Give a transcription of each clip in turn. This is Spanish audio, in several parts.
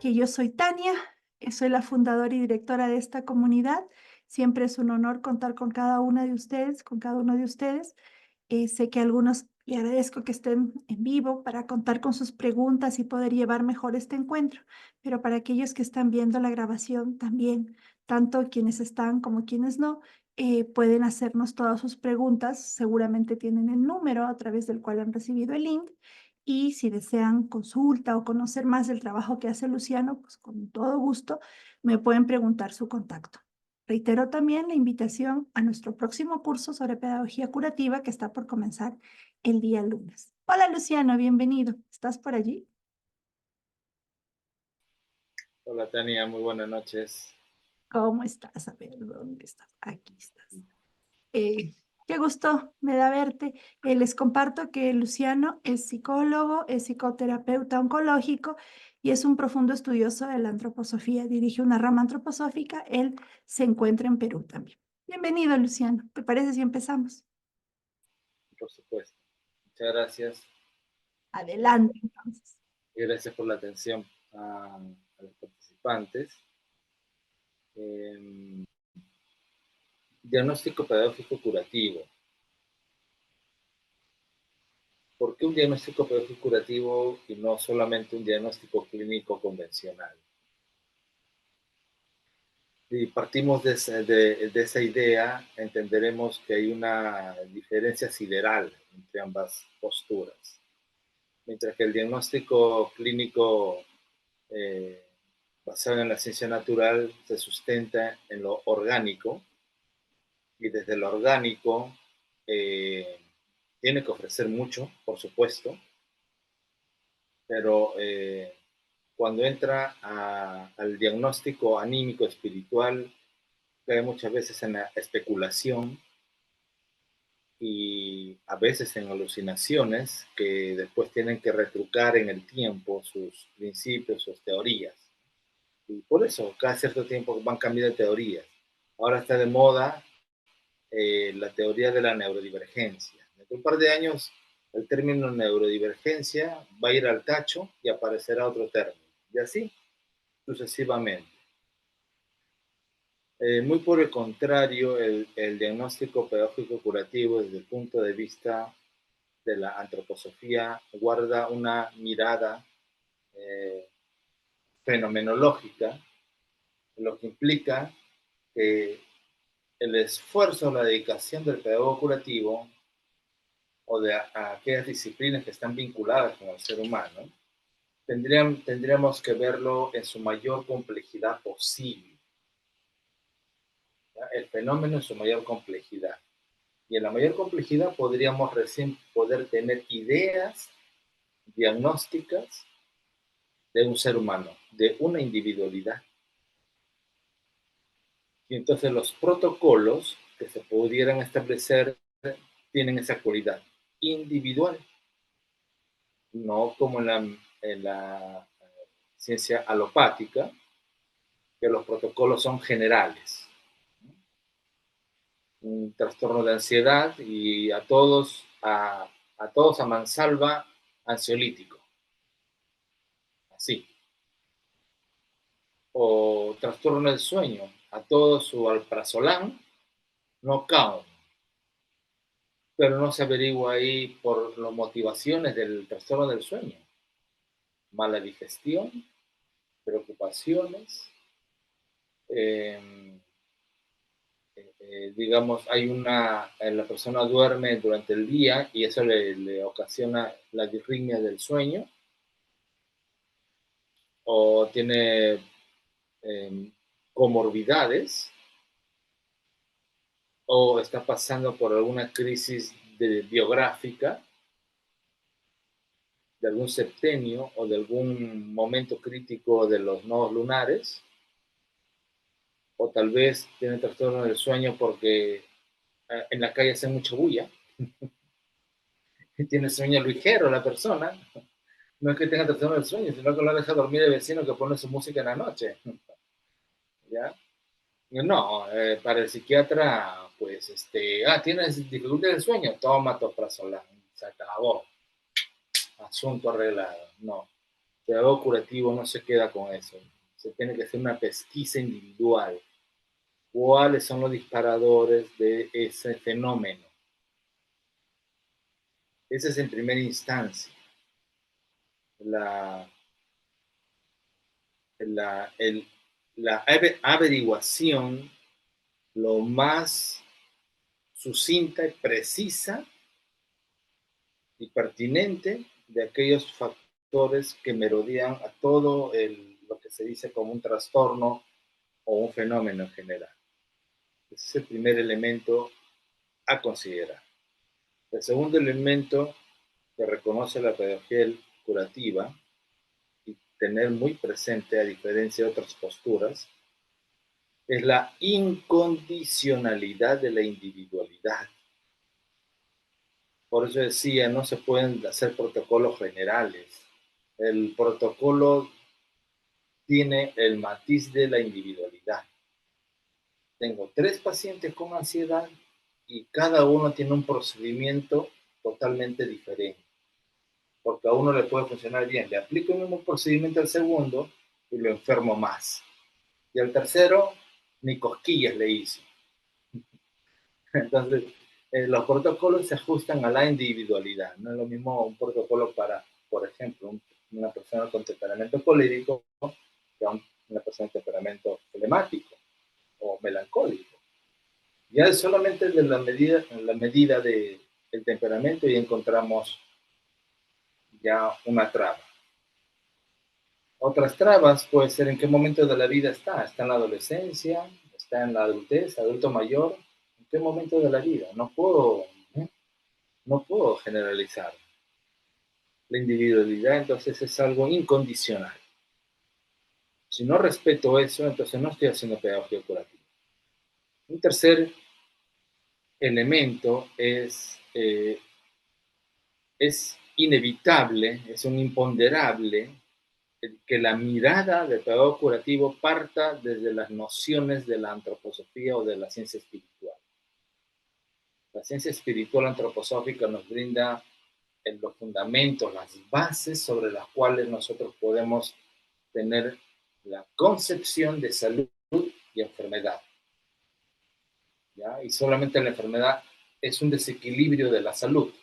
que yo soy Tania, soy la fundadora y directora de esta comunidad. Siempre es un honor contar con cada una de ustedes, con cada uno de ustedes. Sé que algunos, y agradezco que estén en vivo para contar con sus preguntas y poder llevar mejor este encuentro, pero para aquellos que están viendo la grabación también, tanto quienes están como quienes no, pueden hacernos todas sus preguntas. Seguramente tienen el número a través del cual han recibido el link. Y si desean consulta o conocer más del trabajo que hace Luciano, pues con todo gusto me pueden preguntar su contacto. Reitero también la invitación a nuestro próximo curso sobre pedagogía curativa que está por comenzar el día lunes. Hola Luciano, bienvenido. ¿Estás por allí? Hola Tania, muy buenas noches. ¿Cómo estás? A ver, ¿dónde estás? Aquí estás. Eh, Qué gusto me da verte. Les comparto que Luciano es psicólogo, es psicoterapeuta oncológico y es un profundo estudioso de la antroposofía. Dirige una rama antroposófica. Él se encuentra en Perú también. Bienvenido, Luciano. ¿Te parece si empezamos? Por supuesto. Muchas gracias. Adelante, entonces. Y gracias por la atención a los participantes. Eh, Diagnóstico pedagógico curativo. ¿Por qué un diagnóstico pedagógico curativo y no solamente un diagnóstico clínico convencional? Si partimos de esa idea, entenderemos que hay una diferencia sideral entre ambas posturas. Mientras que el diagnóstico clínico eh, basado en la ciencia natural se sustenta en lo orgánico y desde lo orgánico eh, tiene que ofrecer mucho, por supuesto, pero cuando entra al diagnóstico anímico espiritual cae muchas veces en la especulación y a veces en alucinaciones que después tienen que retrucar en el tiempo sus principios, sus teorías. Y por eso cada cierto tiempo van cambiando teorías. Ahora está de moda la teoría de la neurodivergencia. Dentro de un par de años el término neurodivergencia va a ir al tacho y aparecerá otro término. Y así sucesivamente. Muy por el contrario, el diagnóstico pedagógico curativo desde el punto de vista de la antroposofía guarda una mirada eh, fenomenológica, lo que implica que el esfuerzo o la dedicación del pedagogo curativo o de aquellas disciplinas que están vinculadas con el ser humano, tendríamos que verlo en su mayor complejidad posible, ¿ya? El fenómeno en su mayor complejidad. Y en la mayor complejidad podríamos recién poder tener ideas diagnósticas de un ser humano, de una individualidad. Y entonces los protocolos que se pudieran establecer tienen esa cualidad individual, no como en la ciencia alopática, que los protocolos son generales. Un trastorno de ansiedad y a todos a mansalva ansiolítico, así. O trastorno del sueño, a todos su alprazolam, knockout, pero no se averigua ahí por las motivaciones del trastorno del sueño. Mala digestión, preocupaciones, eh, digamos, la persona duerme durante el día y eso le ocasiona la disritmia del sueño, o tiene eh, comorbidades, o está pasando por alguna crisis biográfica, de algún septenio o de algún momento crítico de los nodos lunares, o tal vez tiene trastorno del sueño porque en la calle hace mucha bulla, tiene sueño ligero la persona. No es que tenga trastorno del sueño, sino que lo deja dormir el vecino que pone su música en la noche. ¿Ya? No, para el psiquiatra, pues, tienes dificultad del sueño, toma toprazolam, se acabó, asunto arreglado. No, pedagogo curativo no se queda con eso. Se tiene que hacer una pesquisa individual. ¿Cuáles son los disparadores de ese fenómeno? Ese es en primera instancia. La, la averiguación lo más sucinta y precisa y pertinente de aquellos factores que merodean a todo lo que se dice como un trastorno o un fenómeno en general. Ese es el primer elemento a considerar. El segundo elemento que reconoce la pedagogía curativa y tener muy presente, a diferencia de otras posturas, es la incondicionalidad de la individualidad. Por eso decía, no se pueden hacer protocolos generales. El protocolo tiene el matiz de la individualidad. Tengo 3 pacientes con ansiedad y cada uno tiene un procedimiento totalmente diferente, porque a uno le puede funcionar bien. Le aplico el mismo procedimiento al segundo y lo enfermo más. Y al tercero, ni cosquillas le hizo. Entonces, los protocolos se ajustan a la individualidad. No es lo mismo un protocolo para, por ejemplo, una persona con temperamento colérico que una persona con temperamento flemático o melancólico. Ya es solamente de la medida del temperamento y encontramos ya una traba. Otras trabas puede ser en qué momento de la vida está. Está en la adolescencia, está en la adultez, adulto mayor. ¿En qué momento de la vida? No puedo generalizar. La individualidad entonces es algo incondicional. Si no respeto eso, entonces no estoy haciendo pedagogía curativa. Un tercer elemento es inevitable, es un imponderable, que la mirada del pedagogo curativo parta desde las nociones de la antroposofía o de la ciencia espiritual. La ciencia espiritual antroposófica nos brinda los fundamentos, las bases sobre las cuales nosotros podemos tener la concepción de salud y enfermedad. ¿Ya? Y solamente la enfermedad es un desequilibrio de la salud.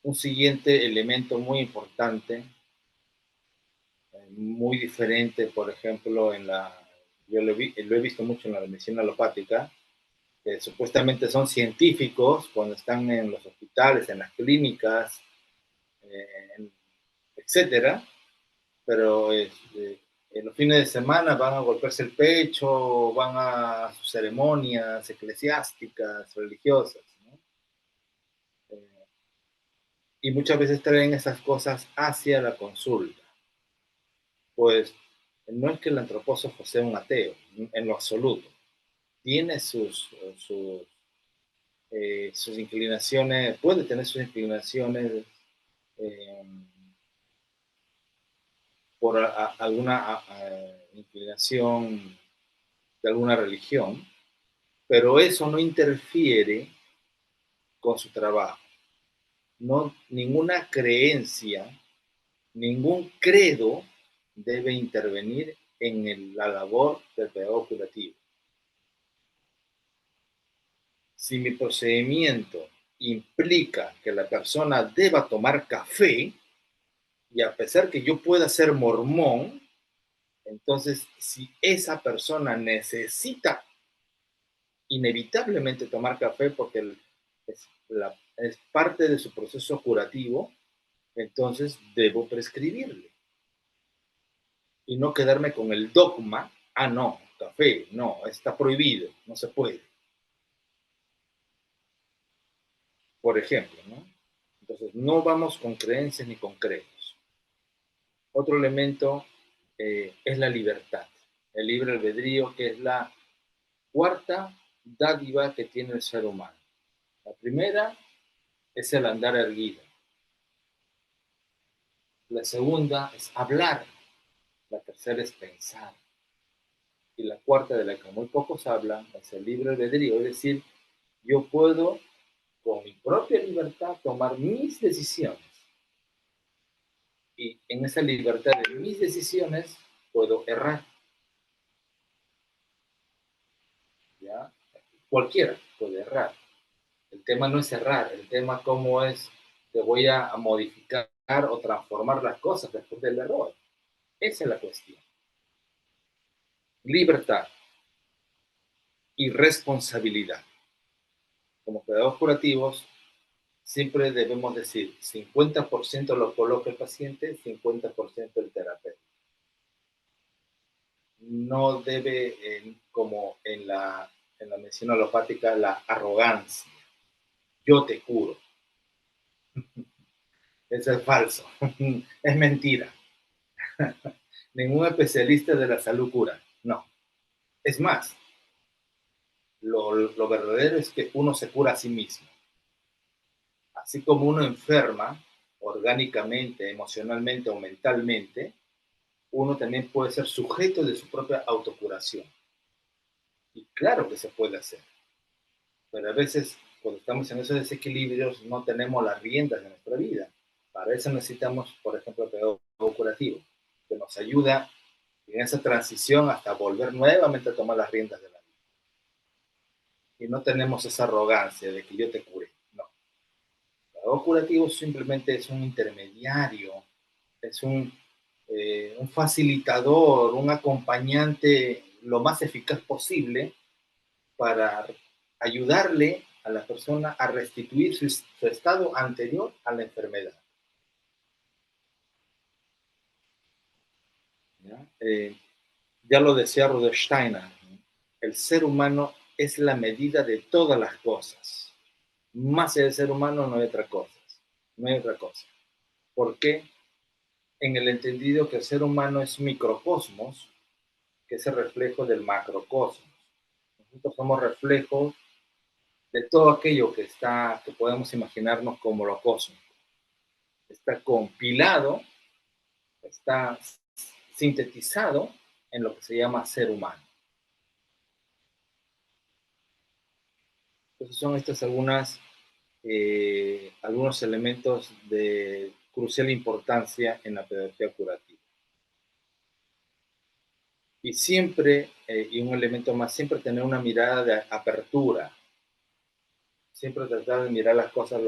Un siguiente elemento muy importante, muy diferente, por ejemplo, yo lo he visto mucho en la medicina alopática, que supuestamente son científicos cuando están en los hospitales, en las clínicas, etcétera, pero en los fines de semana van a golpearse el pecho, van a sus ceremonias eclesiásticas, religiosas, ¿no? Y muchas veces traen esas cosas hacia la consulta. Pues no es que el antropósofo sea un ateo, en lo absoluto. Tiene sus inclinaciones, puede tener sus inclinaciones eh, por alguna inclinación de alguna religión, pero eso no interfiere con su trabajo. No, ninguna creencia, ningún credo debe intervenir en la labor del pedagogo curativo. Si mi procedimiento implica que la persona deba tomar café, y a pesar que yo pueda ser mormón, entonces si esa persona necesita inevitablemente tomar café porque es parte de su proceso curativo, entonces debo prescribirle y no quedarme con el dogma, no, café, no, está prohibido, no se puede. Por ejemplo, ¿no? Entonces, no vamos con creencias ni con credos. Otro elemento es la libertad, el libre albedrío, que es la cuarta dádiva que tiene el ser humano. La primera es el andar erguido. La segunda es hablar. La tercera es pensar. Y la cuarta, de la que muy pocos hablan, es el libre albedrío, es decir, yo puedo con mi propia libertad, tomar mis decisiones. Y en esa libertad de mis decisiones puedo errar. ¿Ya? Cualquiera puede errar. El tema no es errar, el tema cómo es que voy a modificar o transformar las cosas después del error. Esa es la cuestión. Libertad y responsabilidad. Como pedagogos curativos, siempre debemos decir 50% lo coloca el paciente, 50% el terapeuta. No debe, como en la medicina alopática, la arrogancia. Yo te curo. Eso es falso. Es mentira. Ningún especialista de la salud cura. No. Es más, lo verdadero es que uno se cura a sí mismo. Así como uno enferma orgánicamente, emocionalmente o mentalmente, uno también puede ser sujeto de su propia autocuración. Y claro que se puede hacer. Pero a veces, cuando estamos en esos desequilibrios, no tenemos las riendas de nuestra vida. Para eso necesitamos, por ejemplo, el pedagogo curativo, que nos ayuda en esa transición hasta volver nuevamente a tomar las riendas de la vida. Y no tenemos esa arrogancia de que yo te cure. No. El pedagogo curativo simplemente es un intermediario, es un facilitador, un acompañante lo más eficaz posible para ayudarle a la persona a restituir su estado anterior a la enfermedad. ¿Ya? Ya lo decía Rudolf Steiner, ¿no? El ser humano es la medida de todas las cosas. Más allá del ser humano no hay otra cosa. No hay otra cosa. ¿Por qué? En el entendido que el ser humano es microcosmos, que es el reflejo del macrocosmos. Nosotros somos reflejos de todo aquello que podemos imaginarnos como lo cósmico. Está compilado, está sintetizado en lo que se llama ser humano. Entonces son estas algunos elementos de crucial importancia en la pedagogía curativa. Y siempre, y un elemento más, siempre tener una mirada de apertura, siempre tratar de mirar las cosas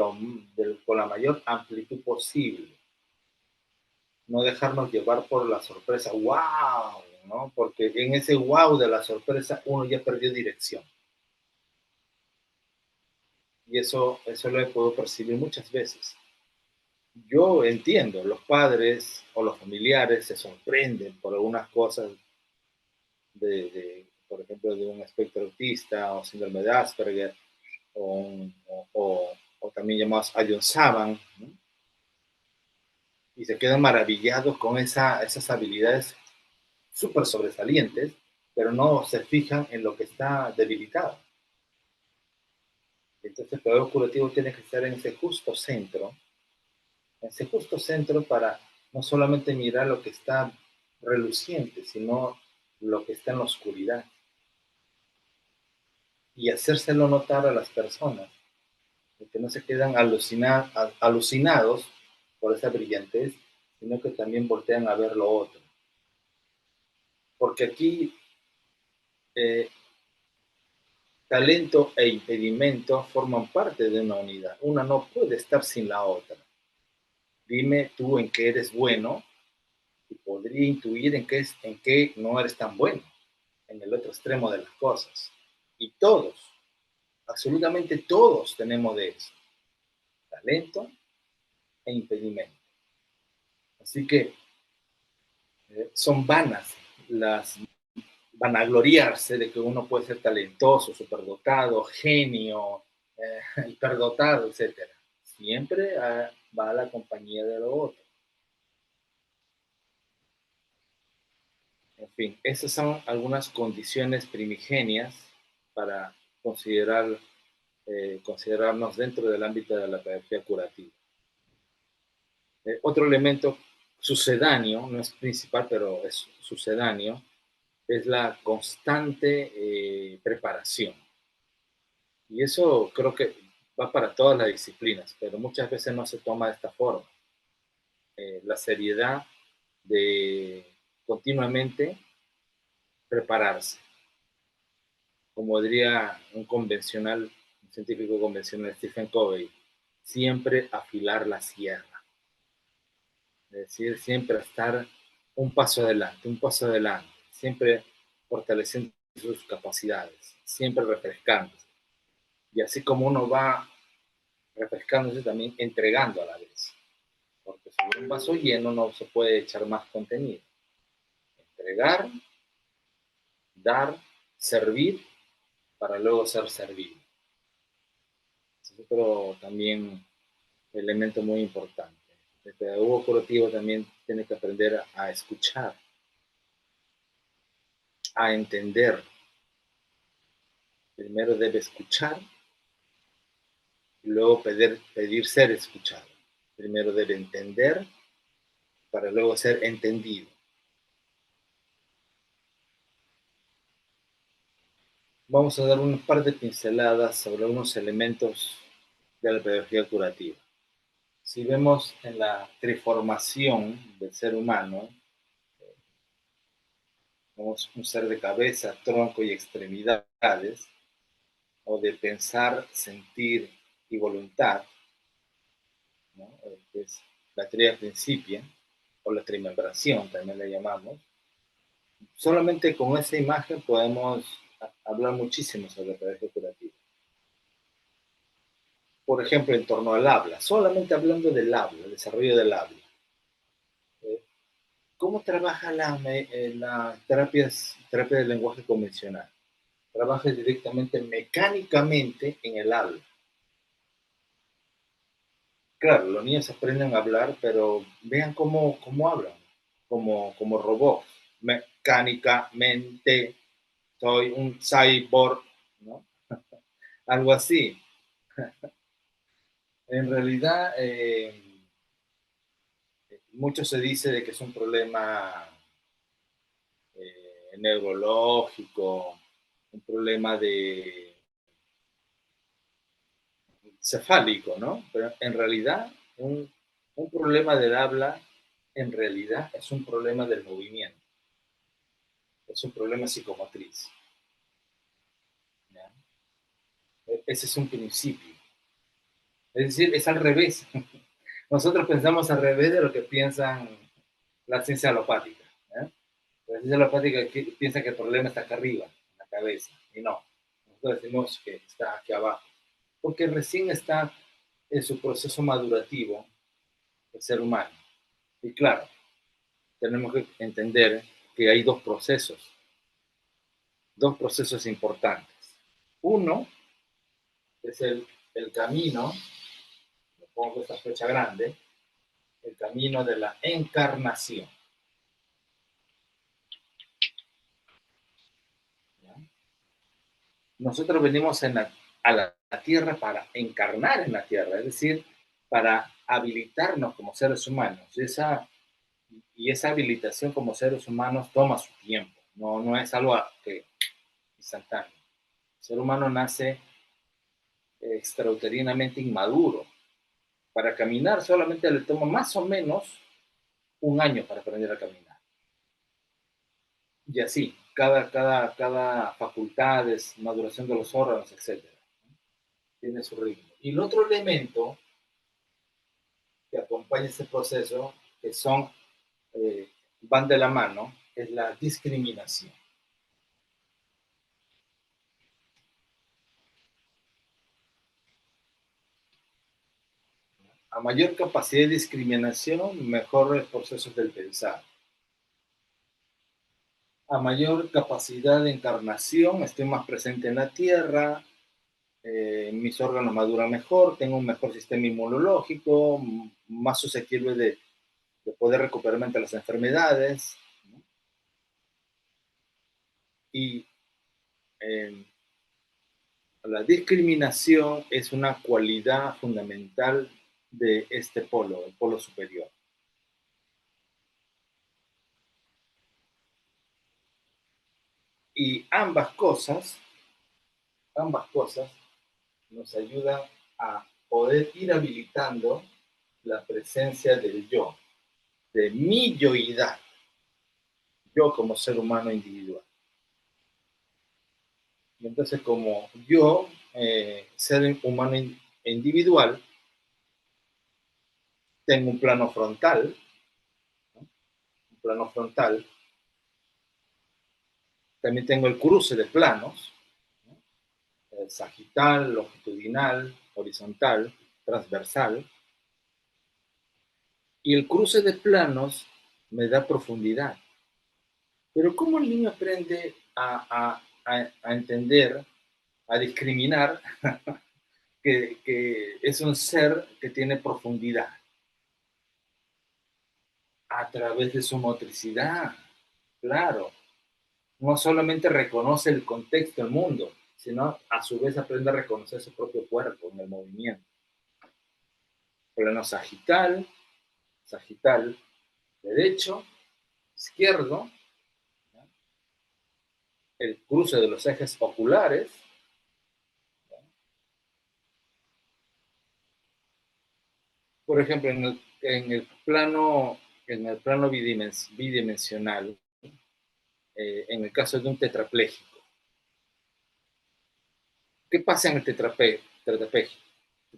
con la mayor amplitud posible, no dejarnos llevar por la sorpresa, wow, ¿no? Porque en ese wow de la sorpresa uno ya perdió dirección. Y eso lo he podido percibir muchas veces. Yo entiendo, los padres o los familiares se sorprenden por algunas cosas por ejemplo, de un espectro autista o síndrome de Asperger o también llamados Ayun Saban, ¿no? Y se quedan maravillados con esas habilidades súper sobresalientes, pero no se fijan en lo que está debilitado. Entonces el pedagogo curativo tiene que estar en ese justo centro para no solamente mirar lo que está reluciente, sino lo que está en la oscuridad. Y hacérselo notar a las personas, que no se quedan alucinados por esa brillantez, sino que también voltean a ver lo otro. Porque aquí talento e impedimento forman parte de una unidad. Una no puede estar sin la otra. Dime tú en qué eres bueno y podría intuir en qué no eres tan bueno, en el otro extremo de las cosas. Y todos, absolutamente todos tenemos de eso. Talento e impedimento. Así que son vanas las vanagloriarse de que uno puede ser talentoso, superdotado, genio, hiperdotado, etc. Siempre va a la compañía de lo otro. En fin, esas son algunas condiciones primigenias para considerarnos dentro del ámbito de la pedagogía curativa. Otro elemento sucedáneo, no es principal, pero es sucedáneo, es la constante preparación. Y eso creo que va para todas las disciplinas, pero muchas veces no se toma de esta forma. La seriedad de continuamente prepararse. Como diría un científico convencional, Stephen Covey, siempre afilar la sierra. Es decir, siempre estar un paso adelante, siempre fortaleciendo sus capacidades, siempre refrescándose. Y así como uno va refrescándose, también entregando a la vez. Porque sobre un vaso lleno no se puede echar más contenido. Entregar, dar, servir, para luego ser servido. Es otro también elemento muy importante. El pedagogo curativo también tiene que aprender a escuchar, a entender. Primero debe escuchar y luego pedir ser escuchado. Primero debe entender para luego ser entendido. Vamos a dar un par de pinceladas sobre unos elementos de la pedagogía curativa. Si vemos en la triformación del ser humano, somos un ser de cabeza, tronco y extremidades, o de pensar, sentir y voluntad, ¿no? Que es la tria principia, o la trimembración también la llamamos. Solamente con esa imagen podemos hablar muchísimo sobre la pedagogía curativa. Por ejemplo, en torno al habla, solamente hablando del habla, el desarrollo del habla. Eh, ¿Cómo trabaja la terapia del lenguaje convencional? Trabaja directamente mecánicamente en el habla. Claro, los niños aprenden a hablar, pero vean cómo hablan, como robots, mecánicamente, soy un cyborg, ¿no? Algo así. En realidad, mucho se dice de que es un problema neurológico, un problema de cefálico, ¿no? Pero en realidad, un problema del habla, en realidad es un problema del movimiento, es un problema psicomotriz. ¿Ya? Ese es un principio. Es decir, es al revés. Nosotros pensamos al revés de lo que piensan la ciencia alopática. ¿Ya? La ciencia alopática piensa que el problema está acá arriba, en la cabeza, y no. Nosotros decimos que está aquí abajo, porque recién está en su proceso madurativo el ser humano. Y claro, tenemos que entender que hay dos procesos importantes. Uno es el camino, lo pongo esta flecha grande, el camino de la encarnación. ¿Ya? Nosotros venimos a la tierra para encarnar en la tierra, es decir, para habilitarnos como seres humanos. Y esa habilitación como seres humanos toma su tiempo, no es algo que instantáneo. El ser humano nace extrauterinamente inmaduro. Para caminar solamente le toma más o menos un año para aprender a caminar. Y así, cada facultad, maduración de los órganos, etcétera, tiene su ritmo. Y el otro elemento que acompaña este proceso, que van de la mano, es la discriminación. A mayor capacidad de discriminación, mejores procesos del pensar. A mayor capacidad de encarnación, estoy más presente en la tierra, mis órganos maduran mejor, tengo un mejor sistema inmunológico, más susceptible de poder recuperarme ante las enfermedades, ¿no? Y eh, la discriminación es una cualidad fundamental de este polo, el polo superior. Y ambas cosas nos ayudan a poder ir habilitando la presencia del yo, de mi yoidad, yo como ser humano individual. Y entonces, como yo, ser humano individual, tengo un plano frontal, ¿no? Un plano frontal. También tengo el cruce de planos, ¿no? Sagital, longitudinal, horizontal, transversal. Y el cruce de planos me da profundidad. Pero ¿cómo el niño aprende a entender, a discriminar que es un ser que tiene profundidad? A través de su motricidad, claro. No solamente reconoce el contexto, el mundo, sino a su vez aprende a reconocer su propio cuerpo en el movimiento. Plano sagital, sagital derecho, izquierdo, ¿no? El cruce de los ejes oculares, ¿no? Por ejemplo, en el plano bidimensional, en el caso de un tetrapléjico. ¿Qué pasa en el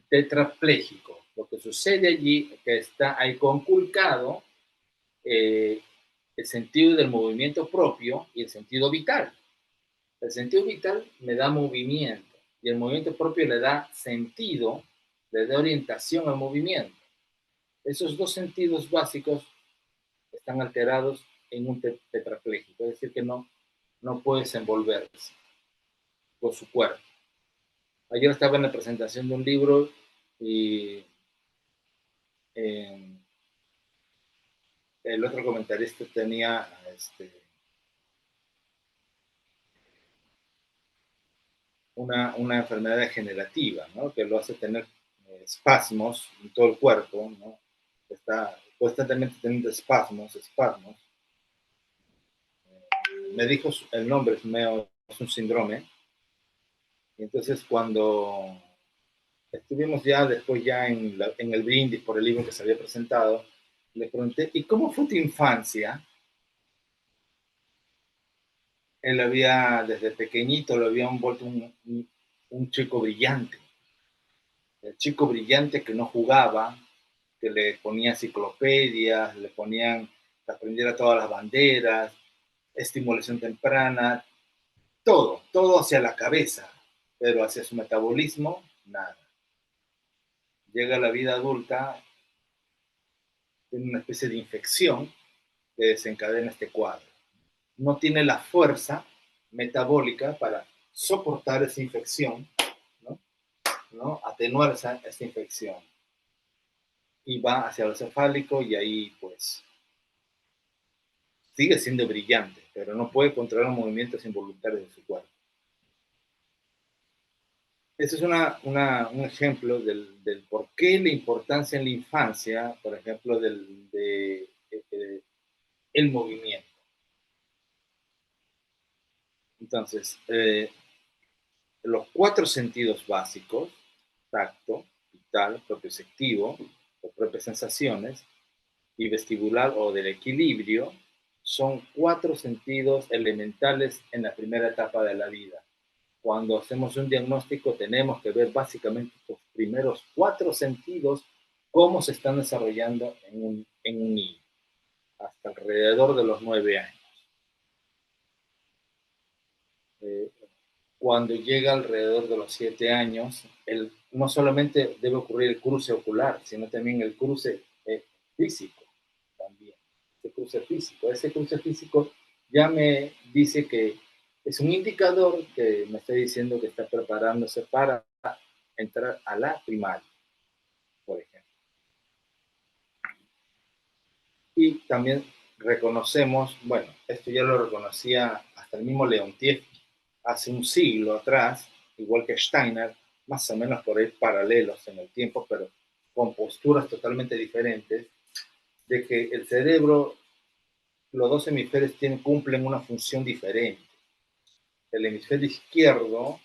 tetrapléjico? Lo que sucede allí es que está ahí conculcado el sentido del movimiento propio y el sentido vital. El sentido vital me da movimiento y el movimiento propio le da sentido, le da orientación al movimiento. Esos dos sentidos básicos están alterados en un tetrapléjico, es decir, que no puede desenvolverse con su cuerpo. Ayer estaba en la presentación de un libro y eh, el otro comentarista tenía una enfermedad degenerativa, ¿no? Que lo hace tener espasmos en todo el cuerpo, ¿no? Está constantemente teniendo espasmos. Me dijo el nombre, es un síndrome. Y entonces cuando estuvimos ya después ya en el brindis por el libro que se había presentado, le pregunté, ¿y cómo fue tu infancia? Él había, desde pequeñito, lo habían vuelto un chico brillante. El chico brillante que no jugaba, que le ponían enciclopedias, le ponían que aprendiera todas las banderas, estimulación temprana, todo hacia la cabeza, pero hacia su metabolismo, nada. Llega a la vida adulta, tiene una especie de infección que desencadena este cuadro. No tiene la fuerza metabólica para soportar esa infección, ¿no? ¿No? Atenuar esa infección. Y va hacia lo cefálico y ahí pues sigue siendo brillante, pero no puede controlar los movimientos involuntarios de su cuerpo. Ese es un ejemplo del por qué la importancia en la infancia, por ejemplo, el movimiento. Entonces, los cuatro sentidos básicos, tacto, vital, propioceptivo, o propias sensaciones, y vestibular o del equilibrio, son cuatro sentidos elementales en la primera etapa de la vida. Cuando hacemos un diagnóstico tenemos que ver básicamente los primeros cuatro sentidos, cómo se están desarrollando en un niño, hasta alrededor de los 9 años. Eh, Cuando llega alrededor de los 7 años, no solamente debe ocurrir el cruce ocular, sino también el cruce físico también. Ese cruce físico ya me dice que es un indicador que me está diciendo que está preparándose para entrar a la primaria, por ejemplo. Y también reconocemos, bueno, esto ya lo reconocía hasta el mismo Leontiev hace un siglo atrás, igual que Steiner, más o menos por ahí paralelos en el tiempo, pero con posturas totalmente diferentes, de que el cerebro, los dos hemisferios cumplen una función diferente. El hemisferio izquierdo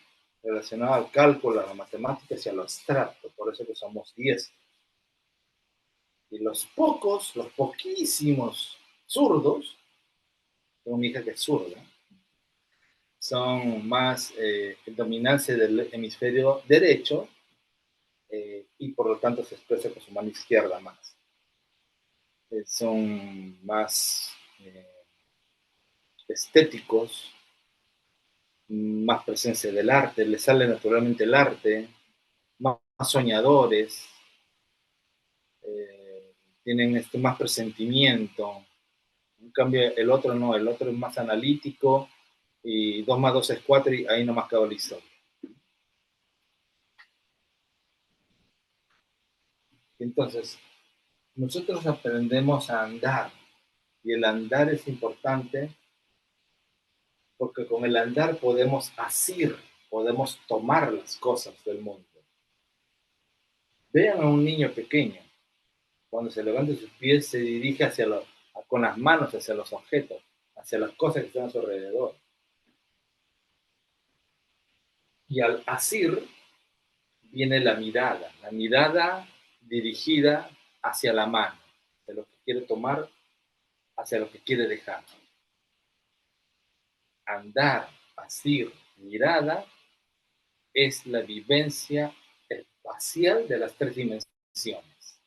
relacionado al cálculo, a la matemática y a lo abstracto, por eso que somos 10. Y los poquísimos zurdos, tengo una hija que es zurda, son más dominancia del hemisferio derecho y por lo tanto se expresa con su mano izquierda más. Son más estéticos, más presencia del arte, les sale naturalmente el arte, más soñadores, tienen más presentimiento. En cambio, el otro no, el otro es más analítico y 2 más 2 es 4 y ahí nomás quedó la historia. Entonces, nosotros aprendemos a andar y el andar es importante porque con el andar podemos asir, podemos tomar las cosas del mundo. Vean a un niño pequeño, cuando se levanta sus pies se dirige con las manos hacia los objetos, hacia las cosas que están a su alrededor. Y al asir viene la mirada dirigida hacia la mano, de lo que quiere tomar, hacia lo que quiere dejar. Andar, asir, mirada es la vivencia espacial de las 3 dimensiones.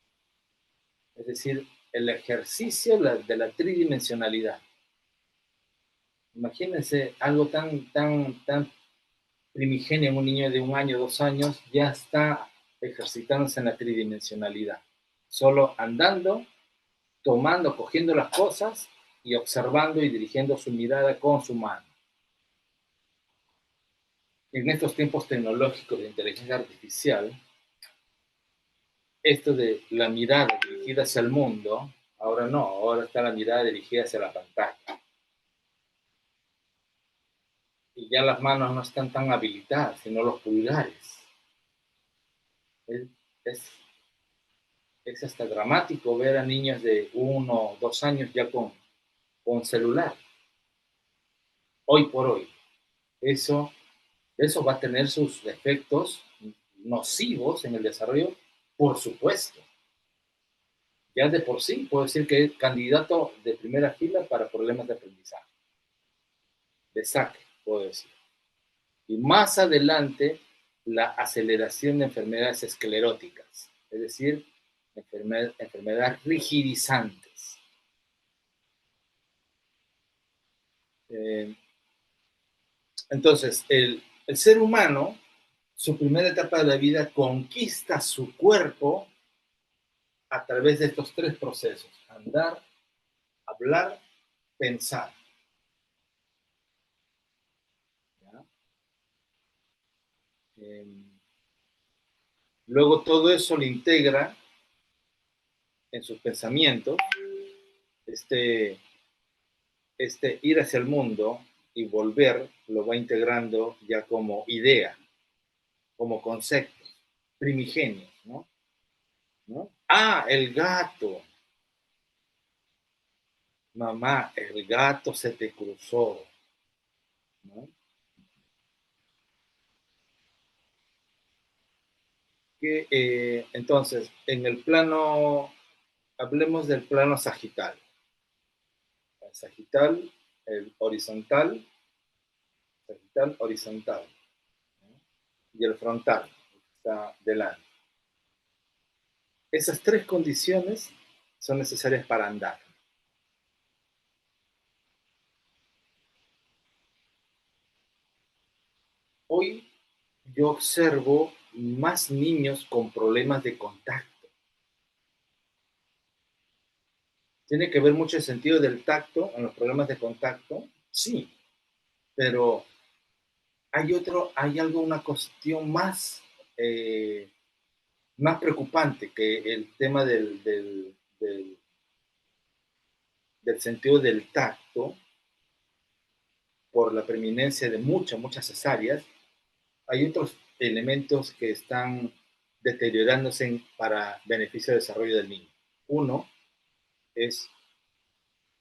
Es decir, el ejercicio de la tridimensionalidad. Imagínense algo tan primigenio en un niño de 1 año, 2 años, ya está ejercitándose en la tridimensionalidad. Solo andando, tomando, cogiendo las cosas y observando y dirigiendo su mirada con su mano. En estos tiempos tecnológicos de inteligencia artificial, esto de la mirada dirigida hacia el mundo, ahora no, ahora está la mirada dirigida hacia la pantalla. Y ya las manos no están tan habilitadas, sino los pulgares. Es, es hasta dramático ver a niños de 1 o 2 años ya con celular. Hoy por hoy. Eso va a tener sus efectos nocivos en el desarrollo, por supuesto. Ya de por sí puedo decir que es candidato de primera fila para problemas de aprendizaje. De saque, puedo decir. Y más adelante, la aceleración de enfermedades escleróticas, es decir, enfermedades rigidizantes. Entonces, el ser humano, su primera etapa de la vida, conquista su cuerpo a través de estos 3 procesos: andar, hablar, pensar. ¿Ya? Luego todo eso lo integra en sus pensamientos, este ir hacia el mundo y volver lo va integrando ya como idea, como concepto, primigenio, ¿no? ¿No? Ah, el gato. Mamá, el gato se te cruzó, ¿no? Entonces, en el plano, hablemos del plano sagital. El sagital, el horizontal, horizontal, ¿no? Y el frontal, que está delante. Esas 3 condiciones son necesarias para andar. Hoy yo observo más niños con problemas de contacto. ¿Tiene que ver mucho el sentido del tacto en los problemas de contacto? Sí, pero hay algo, una cuestión más preocupante que el tema del sentido del tacto, por la preeminencia de muchas cesáreas. Hay otros elementos que están deteriorándose para beneficio del desarrollo del niño. Uno es,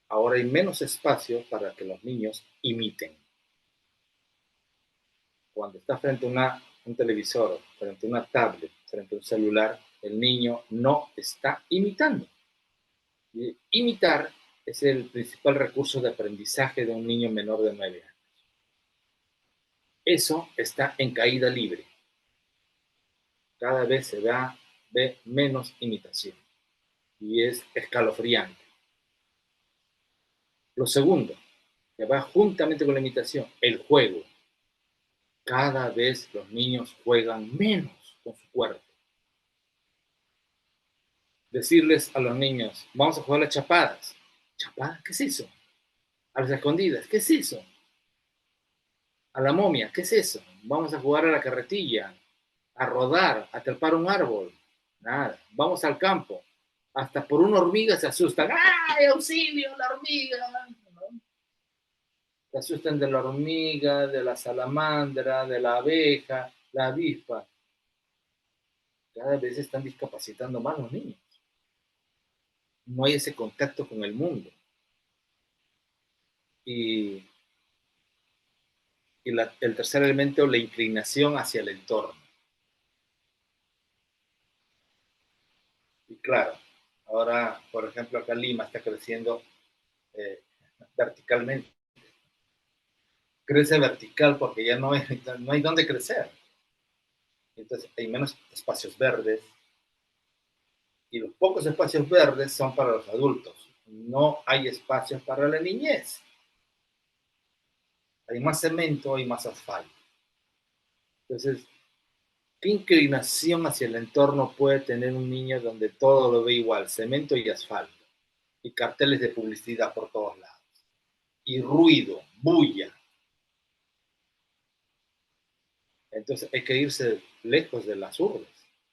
ahora hay menos espacio para que los niños imiten. cuando está frente a un televisor, frente a una tablet, frente a un celular, el niño no está imitando. Y imitar es el principal recurso de aprendizaje de un niño menor de 9 años. Eso está en caída libre. Cada vez ve menos imitación y es escalofriante. Lo segundo, que va juntamente con la imitación, el juego. Cada vez los niños juegan menos con su cuerpo. Decirles a los niños, vamos a jugar a chapadas. ¿Chapadas? ¿Qué es eso? A las escondidas, ¿qué es eso? A la momia, ¿qué es eso? Vamos a jugar a la carretilla, a rodar, a trepar un árbol. Nada, vamos al campo. Hasta por una hormiga se asustan. ¡Ay, auxilio, la hormiga! ¿No? Se asustan de la hormiga, de la salamandra, de la abeja, la avispa. Cada vez se están discapacitando más los niños. No hay ese contacto con el mundo. Y el tercer elemento, la inclinación hacia el entorno. Y claro, ahora, por ejemplo, acá Lima está creciendo verticalmente. Crece vertical porque ya no hay dónde crecer. Entonces hay menos espacios verdes y los pocos espacios verdes son para los adultos. No hay espacios para la niñez. Hay más cemento, hay más asfalto. Entonces, ¿qué inclinación hacia el entorno puede tener un niño donde todo lo ve igual, cemento y asfalto, y carteles de publicidad por todos lados, y ruido, bulla? Entonces hay que irse lejos de las urbes,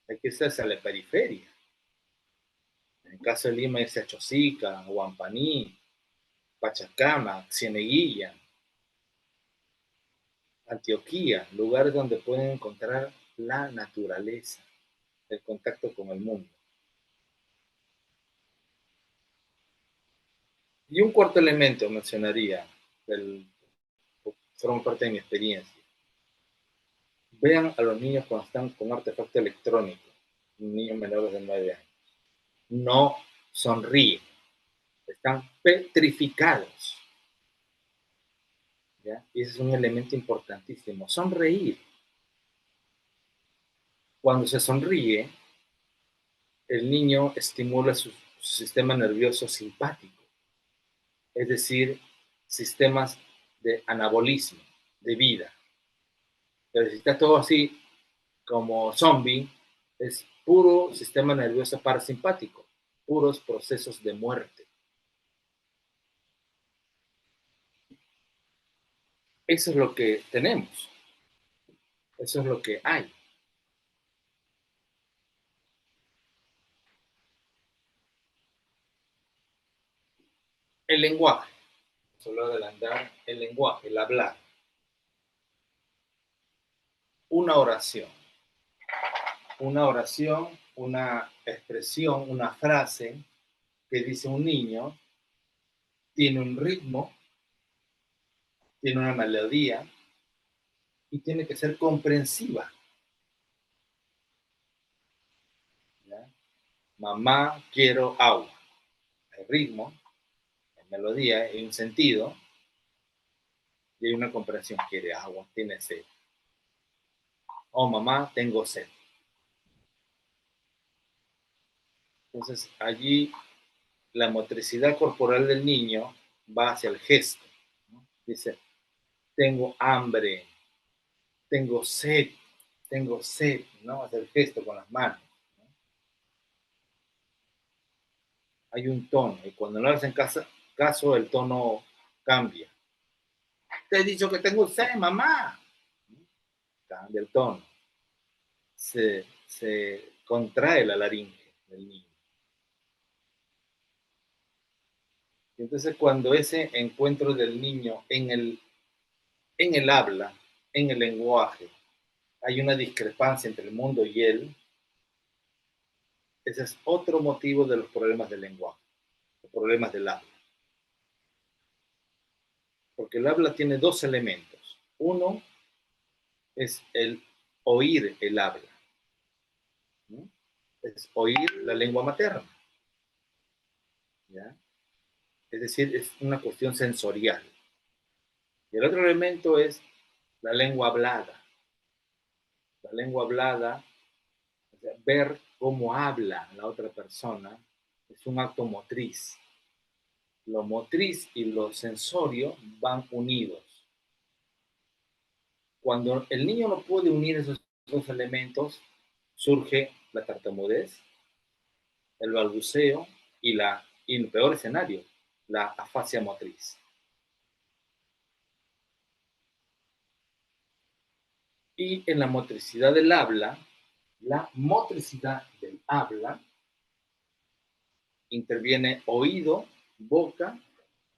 hay que irse hacia la periferia. En el caso de Lima, irse a Chosica, Huampaní, Pachacama, Cieneguilla, Antioquía, lugares donde pueden encontrar la naturaleza, el contacto con el mundo. Y un cuarto elemento mencionaría, forma parte de mi experiencia. Vean a los niños cuando están con artefacto electrónico, niños menores de 9 años. No sonríen, están petrificados. ¿Ya? Y ese es un elemento importantísimo. Sonreír. Cuando se sonríe, el niño estimula su sistema nervioso simpático, es decir, sistemas de anabolismo, de vida. Pero si está todo así como zombie, es puro sistema nervioso parasimpático, puros procesos de muerte. Eso es lo que tenemos, eso es lo que hay. El lenguaje, solo adelantar el lenguaje, el hablar. Una oración, una expresión, una frase que dice un niño, tiene un ritmo, tiene una melodía y tiene que ser comprensiva. ¿Ya? Mamá, quiero agua. Hay ritmo, hay melodía, hay un sentido y hay una comprensión. Quiere agua, tiene sed. Oh, mamá, tengo sed. Entonces, allí la motricidad corporal del niño va hacia el gesto, ¿no? Dice, tengo hambre, tengo sed, ¿no? Hace el gesto con las manos, ¿no? Hay un tono, y cuando no le hacen caso, el tono cambia. Te he dicho que tengo sed, mamá. Cambia el tono. Se contrae la laringe del niño. Y entonces cuando ese encuentro del niño en el habla, en el lenguaje, hay una discrepancia entre el mundo y él, ese es otro motivo de los problemas del lenguaje, los problemas del habla. Porque el habla tiene dos elementos. Uno, es el oír el habla, ¿no? Es oír la lengua materna, ¿ya? Es decir, es una cuestión sensorial. Y el otro elemento es la lengua hablada. La lengua hablada, o sea, ver cómo habla la otra persona, es un acto motriz. Lo motriz y lo sensorio van unidos. Cuando el niño no puede unir esos dos elementos, surge la tartamudez, el balbuceo y el peor escenario, la afasia motriz. Y en la motricidad del habla, la motricidad del habla interviene oído, boca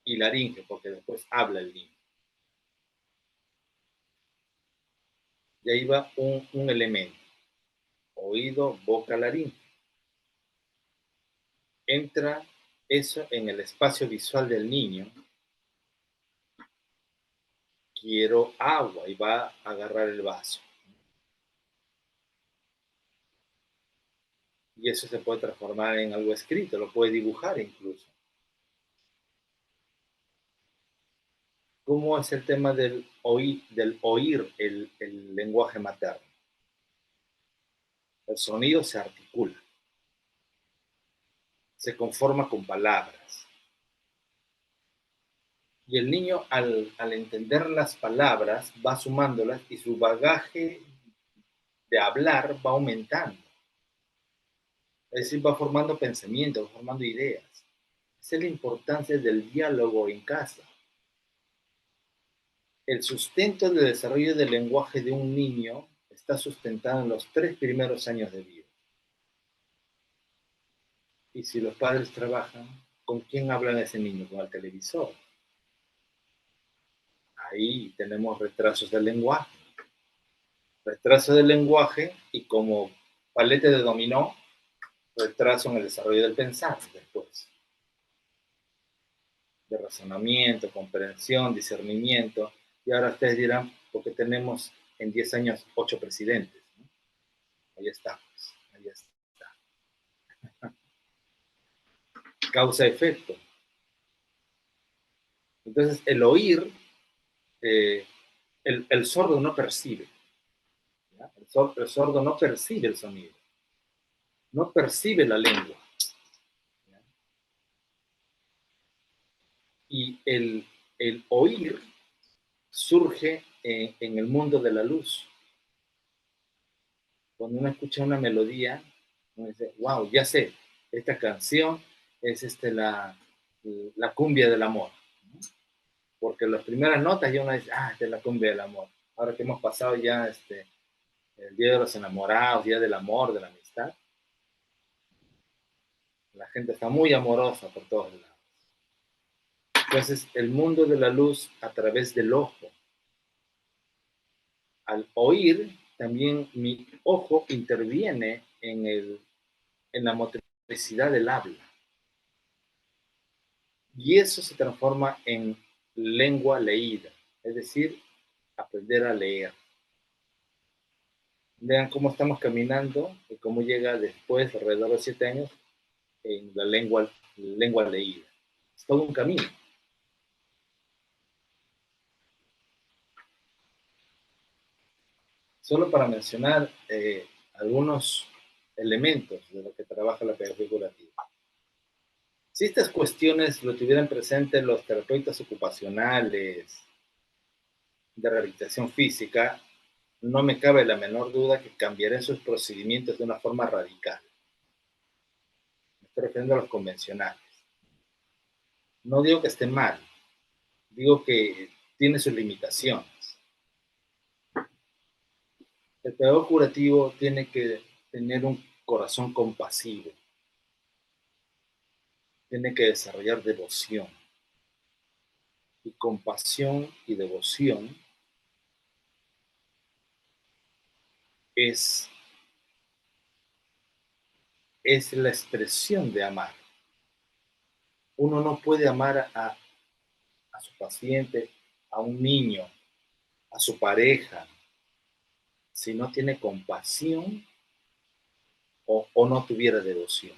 y laringe, porque después habla el niño. Y ahí va un elemento, oído, boca, laringe. Entra eso en el espacio visual del niño. Quiero agua y va a agarrar el vaso. Y eso se puede transformar en algo escrito, lo puede dibujar incluso. ¿Cómo es el tema del oír el lenguaje materno? El sonido se articula, se conforma con palabras. Y el niño al entender las palabras va sumándolas y su bagaje de hablar va aumentando. Es decir, va formando pensamientos, va formando ideas. Esa es la importancia del diálogo en casa. El sustento del desarrollo del lenguaje de un niño está sustentado en los 3 primeros años de vida. Y si los padres trabajan, ¿con quién hablan ese niño? Con el televisor. Ahí tenemos retrasos del lenguaje. Retraso del lenguaje y como palete de dominó, retraso en el desarrollo del pensar después. De razonamiento, comprensión, discernimiento. Y ahora ustedes dirán, ¿por qué tenemos en 10 años 8 presidentes? ¿No? Ahí está, pues, ahí está. Causa-efecto. Entonces, el oír, eh, el sordo no percibe. ¿Ya? El sordo no percibe el sonido, no percibe la lengua. ¿Ya? Y el oír surge en el mundo de la luz. Cuando uno escucha una melodía, uno dice, wow, ya sé, esta canción es la cumbia del amor. ¿No? Porque las primeras notas ya uno dice, esta es la cumbia del amor. Ahora que hemos pasado ya el Día de los Enamorados, Día del Amor, de la Amistad, la gente está muy amorosa por todos lados. Entonces, el mundo de la luz a través del ojo. Al oír, también mi ojo interviene en la motricidad del habla. Y eso se transforma en lengua leída, es decir, aprender a leer. Vean cómo estamos caminando y cómo llega después, alrededor de 7 años, en la lengua leída. Es todo un camino. Solo para mencionar algunos elementos de lo que trabaja la pedagogía curativa. Si estas cuestiones lo tuvieran presente los terapeutas ocupacionales de rehabilitación física, no me cabe la menor duda que cambiarían sus procedimientos de una forma radical. Me estoy refiriendo a los convencionales. No digo que esté mal, digo que tiene sus limitaciones. El pedagogo curativo tiene que tener un corazón compasivo, tiene que desarrollar devoción. Y compasión y devoción es la expresión de amar. Uno no puede amar a su paciente, a un niño, a su pareja, si no tiene compasión o no tuviera devoción.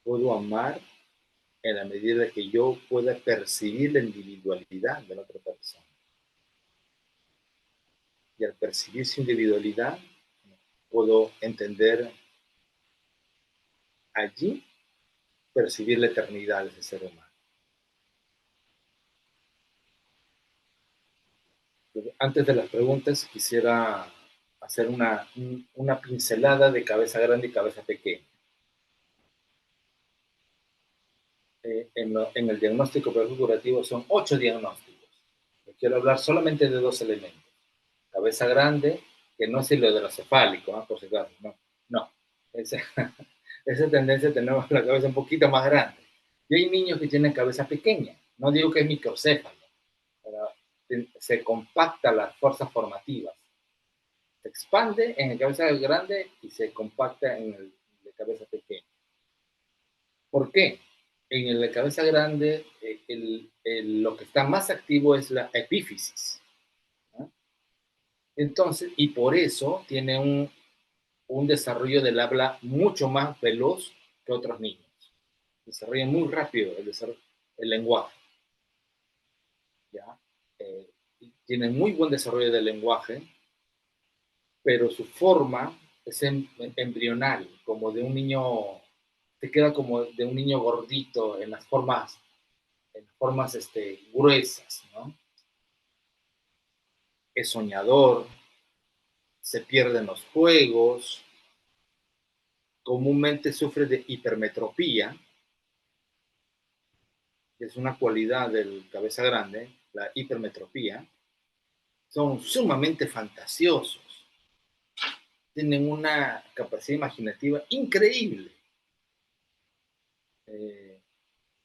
Puedo amar en la medida que yo pueda percibir la individualidad de la otra persona. Y al percibir su individualidad, puedo entender allí, percibir la eternidad de ese ser humano. Antes de las preguntas, quisiera hacer una pincelada de cabeza grande y cabeza pequeña. En el diagnóstico curativo son 8 diagnósticos. Yo quiero hablar solamente de 2 elementos. Cabeza grande, que no es el hidrocefálico, ¿no? Por si acaso, no. Esa tendencia tenemos la cabeza un poquito más grande. Y hay niños que tienen cabeza pequeña. No digo que es microcéfalo, pero se compacta las fuerzas formativas. Se expande en el cabeza grande y se compacta en el de cabeza pequeña. ¿Por qué? En el de cabeza grande, lo que está más activo es la epífisis. ¿No? Entonces, y por eso tiene un desarrollo del habla mucho más veloz que otros niños. Desarrolla muy rápido el lenguaje. ¿Ya? Tienen muy buen desarrollo del lenguaje, pero su forma es embrional, como de un niño, te queda como de un niño gordito en las formas gruesas, ¿no? Es soñador, se pierde en los juegos, comúnmente sufre de hipermetropía, que es una cualidad del cabeza grande, la hipermetropía. Son sumamente fantasiosos, tienen una capacidad imaginativa increíble,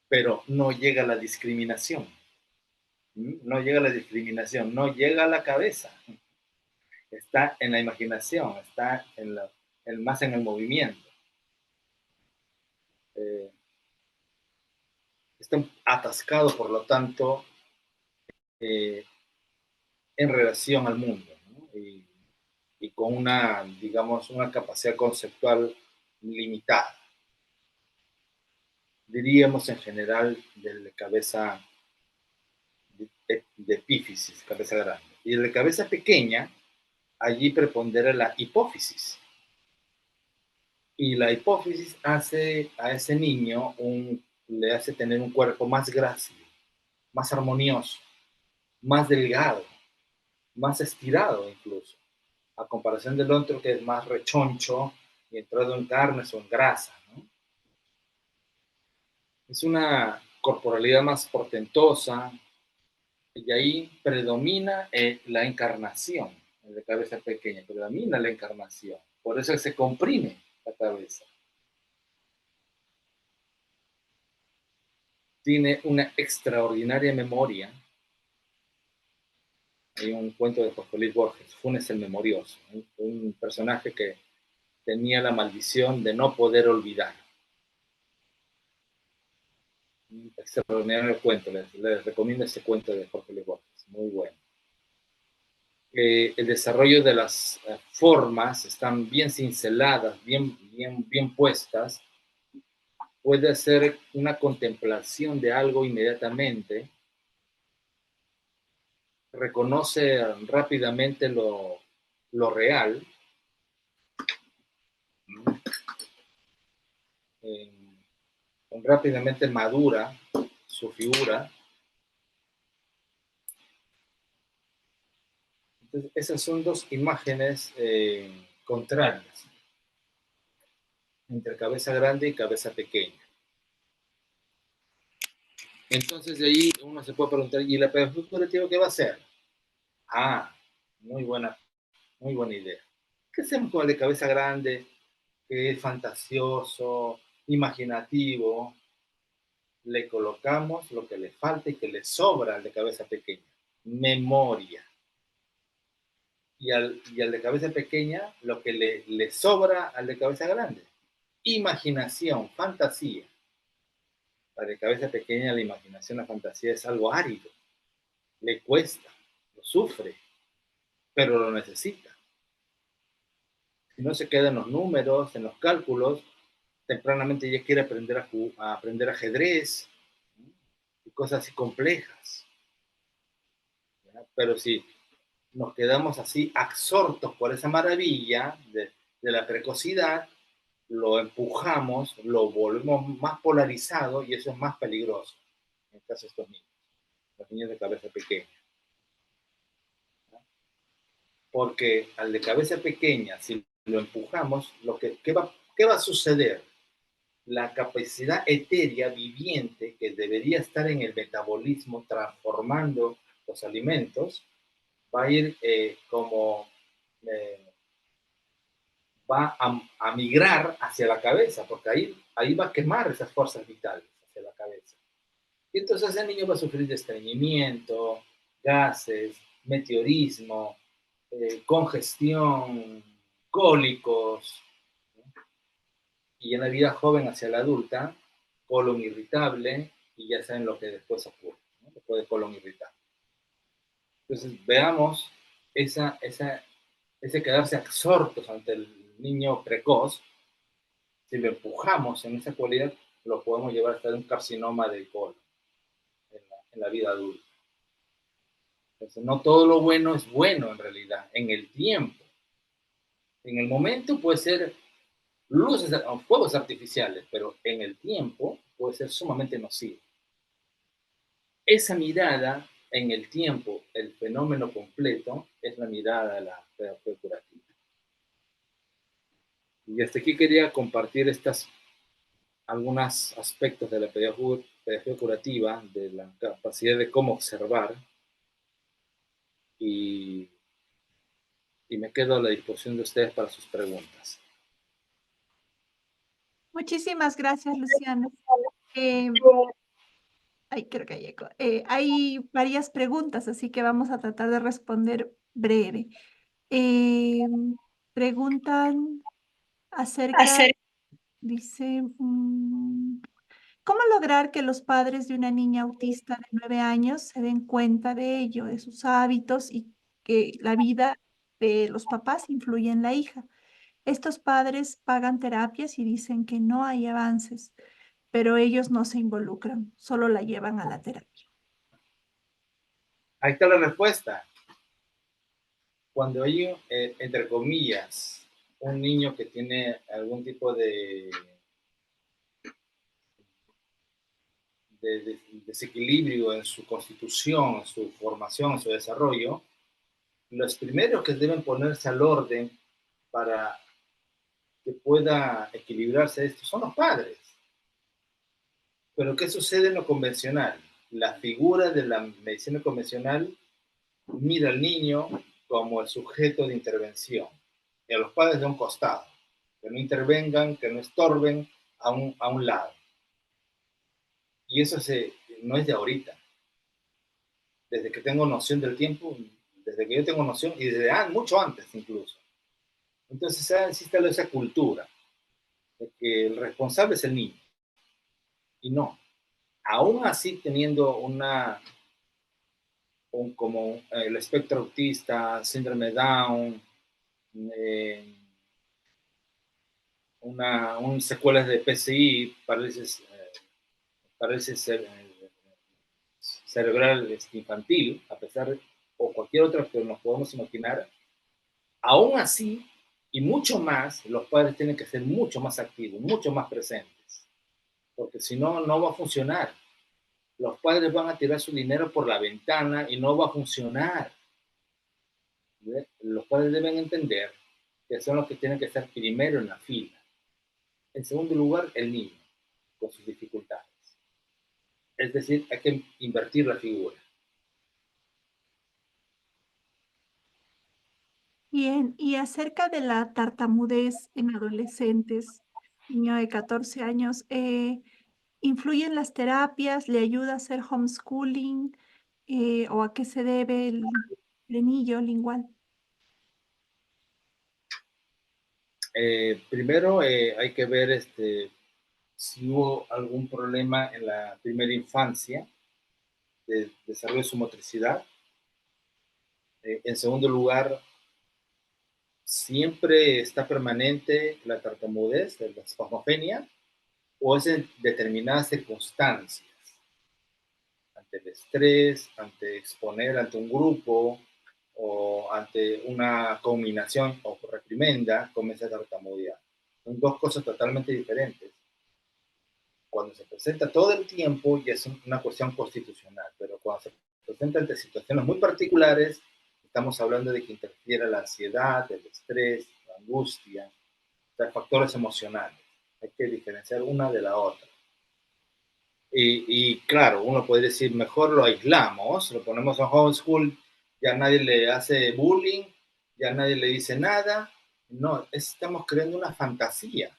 pero no llega a la discriminación. No llega a la discriminación, no llega a la cabeza. Está en la imaginación, está más en el movimiento. Está atascado, por lo tanto, en relación al mundo, ¿no? Y con digamos, una capacidad conceptual limitada. Diríamos en general de cabeza de epífisis, cabeza grande. Y el de cabeza pequeña, allí prepondera la hipófisis. Y la hipófisis hace a ese niño, le hace tener un cuerpo más grácil, más armonioso, más delgado, más estirado incluso, a comparación del otro que es más rechoncho y entrado en carnes o en grasa, ¿no? Es una corporalidad más portentosa y ahí predomina la encarnación, de cabeza pequeña, predomina la encarnación. Por eso se comprime la cabeza. Tiene una extraordinaria memoria. Hay un cuento de Jorge Luis Borges, Funes el Memorioso, un personaje que tenía la maldición de no poder olvidar. Un extraordinario cuento, les recomiendo ese cuento de Jorge Luis Borges, muy bueno. El desarrollo de las formas están bien cinceladas, bien puestas. Puede hacer una contemplación de algo inmediatamente, reconoce rápidamente lo real, rápidamente madura su figura. Entonces, esas son dos imágenes contrarias entre cabeza grande y cabeza pequeña. Entonces, de ahí uno se puede preguntar, ¿y la pedagogía curativa qué va a hacer? Ah, muy buena idea. ¿Qué hacemos con el de cabeza grande, que es fantasioso, imaginativo? Le colocamos lo que le falta y que le sobra al de cabeza pequeña: memoria. Y al de cabeza pequeña, lo que le sobra al de cabeza grande: imaginación, fantasía. Para de cabeza pequeña, la imaginación, la fantasía es algo árido, le cuesta, lo sufre. pero lo necesita. Si no se queda en los números, en los cálculos, tempranamente ya quiere aprender a aprender ajedrez, ¿no? Y cosas así complejas. ¿Ya? Pero si nos quedamos así absortos por esa maravilla de la precocidad, lo empujamos, lo volvemos más polarizado y eso es más peligroso en el caso de estos niños, los niños de cabeza pequeña. ¿No? Porque al de cabeza pequeña, si lo empujamos, ¿qué va a suceder? La capacidad etérea viviente que debería estar en el metabolismo transformando los alimentos, va a ir eh, va a migrar hacia la cabeza, porque ahí va a quemar esas fuerzas vitales hacia la cabeza. Y entonces el niño va a sufrir de estreñimiento, gases, meteorismo, congestión, cólicos, ¿no? Y en la vida joven hacia la adulta, colon irritable, y ya saben lo que después ocurre, ¿no? Después de colon irritable. Entonces veamos ese quedarse absortos ante el niño precoz. Si lo empujamos en esa cualidad, lo podemos llevar hasta un carcinoma de colon en la vida adulta. Entonces, no todo lo bueno es bueno en realidad, en el tiempo. En el momento puede ser luces o fuegos artificiales, pero en el tiempo puede ser sumamente nocivo. Esa mirada en el tiempo, el fenómeno completo, es la mirada de la pedagogía curativa. Y hasta aquí quería compartir algunos aspectos de la pedagogía curativa, de la capacidad de cómo observar, y, y me quedo a la disposición de ustedes para sus preguntas. Muchísimas gracias, Luciano. Eh, Ay, creo que hay eco. Hay varias preguntas, así que vamos a tratar de responder breve. Preguntan acerca, dice, ¿cómo lograr que los padres de una niña autista de 9 años se den cuenta de ello, de sus hábitos y que la vida de los papás influye en la hija? Estos padres pagan terapias y dicen que no hay avances, pero ellos no se involucran, solo la llevan a la terapia. Ahí está la respuesta. Cuando hay, entre comillas, un niño que tiene algún tipo de desequilibrio en su constitución, en su formación, en su desarrollo, los primeros que deben ponerse al orden para que pueda equilibrarse esto son los padres. Pero ¿qué sucede en lo convencional? La figura de la medicina convencional mira al niño como el sujeto de intervención y a los padres de un costado, que no intervengan, que no estorben a un lado. Y eso no es de ahorita. Desde que tengo noción del tiempo, desde que yo tengo noción, y desde mucho antes incluso. Entonces existe esa cultura de que el responsable es el niño. Y no. Aún así teniendo como el espectro autista, síndrome de Down, eh, un secuelas de PCI, parálisis cerebral infantil, a pesar de, o cualquier otra que nos podemos imaginar, aún así, y mucho más, los padres tienen que ser mucho más activos, mucho más presentes, porque si no, no va a funcionar. Los padres van a tirar su dinero por la ventana y no va a funcionar. ¿Ve? Los padres deben entender que son los que tienen que estar primero en la fila. En segundo lugar, el niño, con sus dificultades. Es decir, hay que invertir la figura. Bien, y acerca de la tartamudez en adolescentes, niño de 14 años, ¿influyen las terapias? ¿Le ayuda a hacer homeschooling? ¿O a qué se debe el frenillo lingual? Primero hay que ver si hubo algún problema en la primera infancia de desarrollo de su motricidad. En segundo lugar, ¿siempre está permanente la tartamudez, la espasmofenia, o es en determinadas circunstancias? Ante el estrés, ante exponer ante un grupo o ante una combinación o reprimenda, comienza a tartamudear. Son dos cosas totalmente diferentes. Cuando se presenta todo el tiempo ya es una cuestión constitucional, pero cuando se presenta ante situaciones muy particulares, estamos hablando de que interfiere la ansiedad, el estrés, la angustia, o sea, factores emocionales. Hay que diferenciar una de la otra. Y claro, uno puede decir, mejor lo aislamos, lo ponemos en homeschool, ya nadie le hace bullying, ya nadie le dice nada. No, estamos creando una fantasía,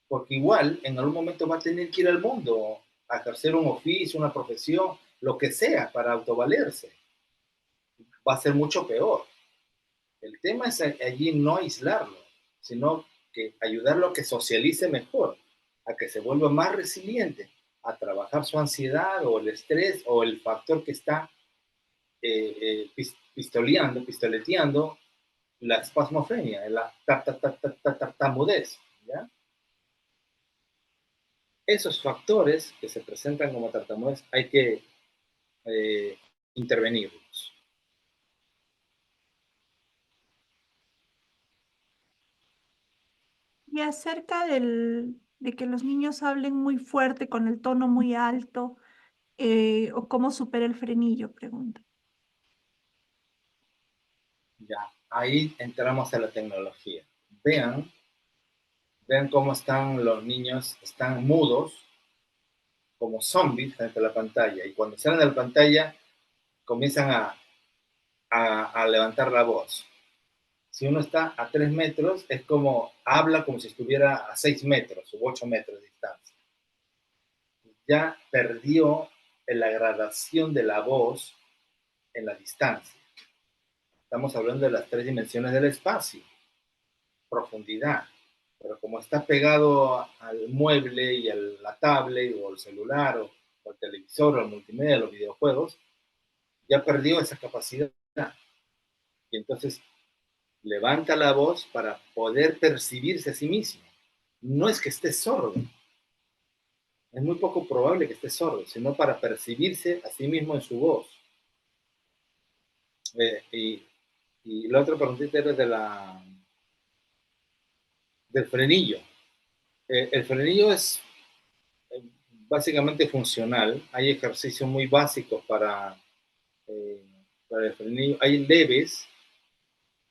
porque igual en algún momento va a tener que ir al mundo a ejercer un oficio, una profesión, lo que sea, para autovalerse. Va a ser mucho peor. El tema es allí no aislarlo, sino que ayudarlo a que socialice mejor, a que se vuelva más resiliente, a trabajar su ansiedad o el estrés o el factor que está pistoleteando la espasmofrenia, la tartamudez. ¿Ya? Esos factores que se presentan como tartamudez hay que eh, intervenirlos. Y acerca de que los niños hablen muy fuerte, con el tono muy alto, o cómo supera el frenillo, pregunta. Ya, ahí entramos a la tecnología. Vean, vean cómo están los niños, están mudos, como zombies frente a la pantalla. Y cuando salen de la pantalla, comienzan a levantar la voz. Si uno está a 3 metros, es como, habla como si estuviera a 6 metros o 8 metros de distancia. Ya perdió la gradación de la voz en la distancia. Estamos hablando de las 3 dimensiones del espacio, profundidad. Pero como está pegado al mueble y a la tablet o al celular o al televisor o al multimedia, los videojuegos, ya perdió esa capacidad. Y entonces levanta la voz para poder percibirse a sí mismo. No es que esté sordo, es muy poco probable que esté sordo, sino para percibirse a sí mismo en su voz. Eh, y, y la otra preguntita era del frenillo. El frenillo es eh, básicamente funcional. Hay ejercicios muy básicos eh, para el frenillo. Hay leves,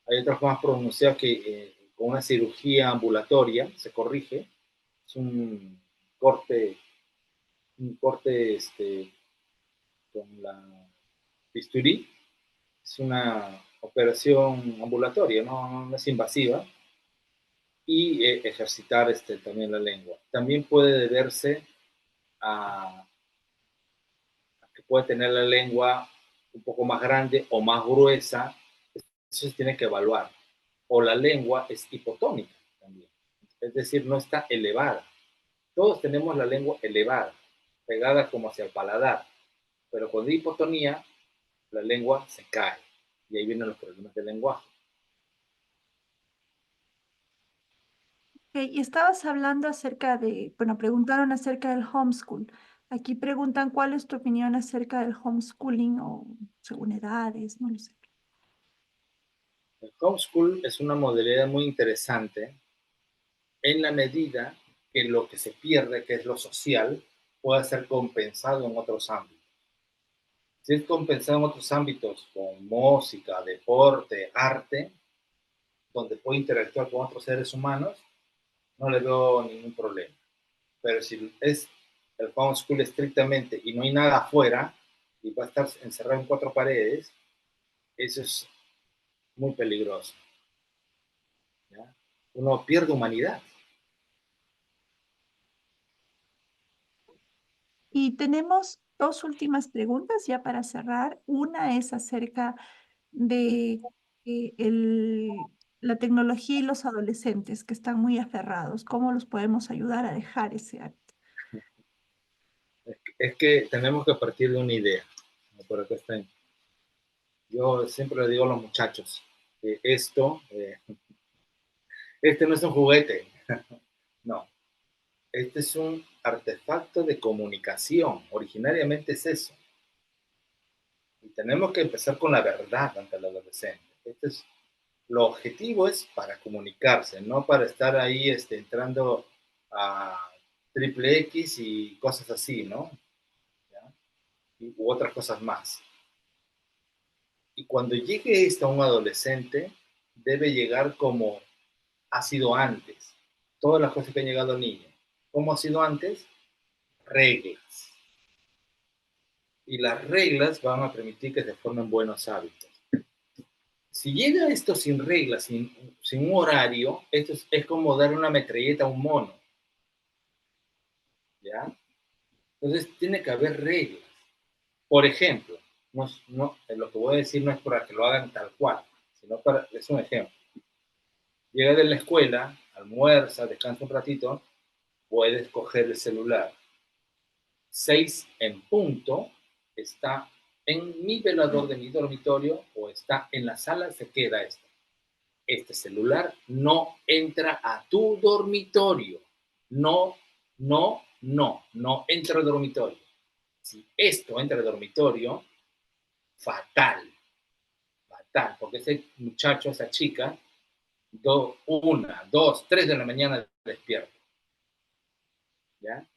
hay otros más pronunciados que con una cirugía ambulatoria se corrige. Es corte, un corte con la bisturí. Es una operación ambulatoria, no es invasiva. Y ejercitar también la lengua. También puede deberse a que puede tener la lengua un poco más grande o más gruesa. Eso se tiene que evaluar. O la lengua es hipotónica también. Es decir, no está elevada. Todos tenemos la lengua elevada, pegada como hacia el paladar. Pero cuando hay hipotonía, la lengua se cae. Y ahí vienen los problemas del lenguaje. Y estabas hablando acerca de, bueno, preguntaron acerca del homeschool. Aquí preguntan cuál es tu opinión acerca del homeschooling o según edades, no lo sé. El homeschool es una modalidad muy interesante en la medida que lo que se pierde, que es lo social, pueda ser compensado en otros ámbitos. Si es compensado en otros ámbitos, con música, deporte, arte, donde puede interactuar con otros seres humanos, no le veo ningún problema. Pero si es el homeschool estrictamente y no hay nada afuera y va a estar encerrado en cuatro paredes, eso es muy peligroso. ¿Ya? Uno pierde humanidad. Y tenemos dos últimas preguntas ya para cerrar. Una es acerca de la tecnología y los adolescentes que están muy aferrados. ¿Cómo los podemos ayudar a dejar ese hábito? Es que tenemos que partir de una idea. Por acá está. Yo siempre le digo a los muchachos, este no es un juguete, no, este es un artefacto de comunicación, originariamente es eso. Y tenemos que empezar con la verdad ante el adolescente. Lo objetivo es para comunicarse, no para estar ahí entrando a triple X y cosas así, ¿no? ¿Ya? U otras cosas más. Y cuando llegue esto a un adolescente, debe llegar como ha sido antes. Todas las cosas que han llegado a niños. ¿Cómo ha sido antes? Reglas. Y las reglas van a permitir que se formen buenos hábitos. Si llega esto sin reglas, sin un horario, esto es como dar una metralleta a un mono. ¿Ya? Entonces tiene que haber reglas. Por ejemplo, lo que voy a decir no es para que lo hagan tal cual, sino es un ejemplo. Llega de la escuela, almuerza, descansa un ratito, puedes coger el celular. 6 en punto, está en mi velador de mi dormitorio o está en la sala, se queda esto. Este celular no entra a tu dormitorio. No, no entra al dormitorio. Si esto entra al dormitorio, fatal, fatal, porque ese muchacho, esa chica, 1, 2, 3 de la mañana despierta. ¿Ya?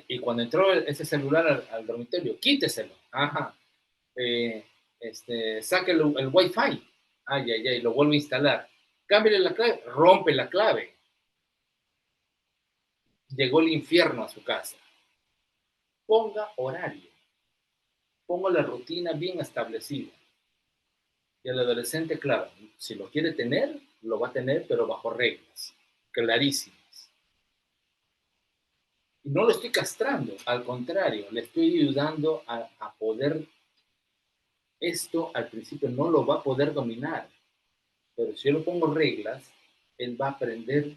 Y cuando entró ese celular al dormitorio, quíteselo. Ajá. Saque el Wi-Fi. Ay, lo vuelve a instalar. Cámbiale la clave, rompe la clave. Llegó el infierno a su casa. Ponga horario. Ponga la rutina bien establecida. Y el adolescente, claro, si lo quiere tener, lo va a tener, pero bajo reglas clarísimas. Y no lo estoy castrando, al contrario, le estoy ayudando a poder, esto al principio no lo va a poder dominar, pero si yo le pongo reglas, él va a aprender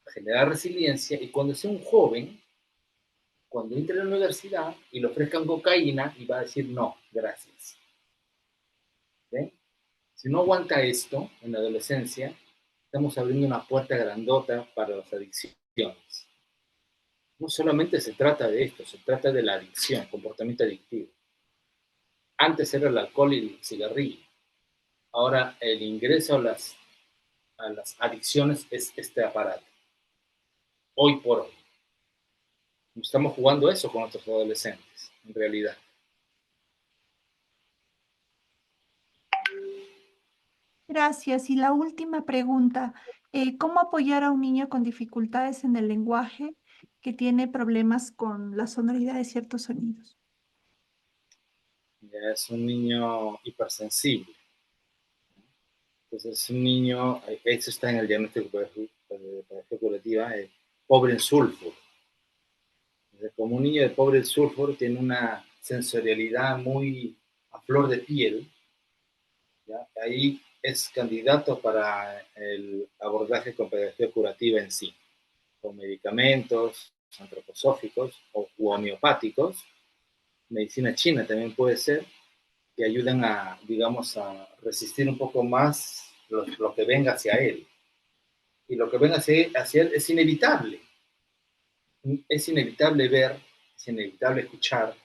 a generar resiliencia y cuando sea un joven, cuando entre a la universidad y le ofrezcan cocaína, y va a decir no, gracias. ¿Sí? Si no aguanta esto en la adolescencia, estamos abriendo una puerta grandota para las adicciones. No solamente se trata de esto, se trata de la adicción, comportamiento adictivo. Antes era el alcohol y el cigarrillo. Ahora el ingreso a las adicciones es este aparato. Hoy por hoy. Estamos jugando eso con nuestros adolescentes, en realidad. Gracias. Y la última pregunta, ¿cómo apoyar a un niño con dificultades en el lenguaje que tiene problemas con la sonoridad de ciertos sonidos? Es un niño hipersensible. Entonces, es un niño, eso está en el diagnóstico de patología curativa, pobre en sulfuro. Como un niño de pobre en sulfuro tiene una sensorialidad muy a flor de piel, ¿ya? Ahí es candidato para el abordaje con pedagogía curativa en sí, con medicamentos antroposóficos o homeopáticos, medicina china también puede ser, que ayudan a, digamos, a resistir un poco más lo que venga hacia él. Y lo que venga hacia él es inevitable. Es inevitable ver, es inevitable escuchar,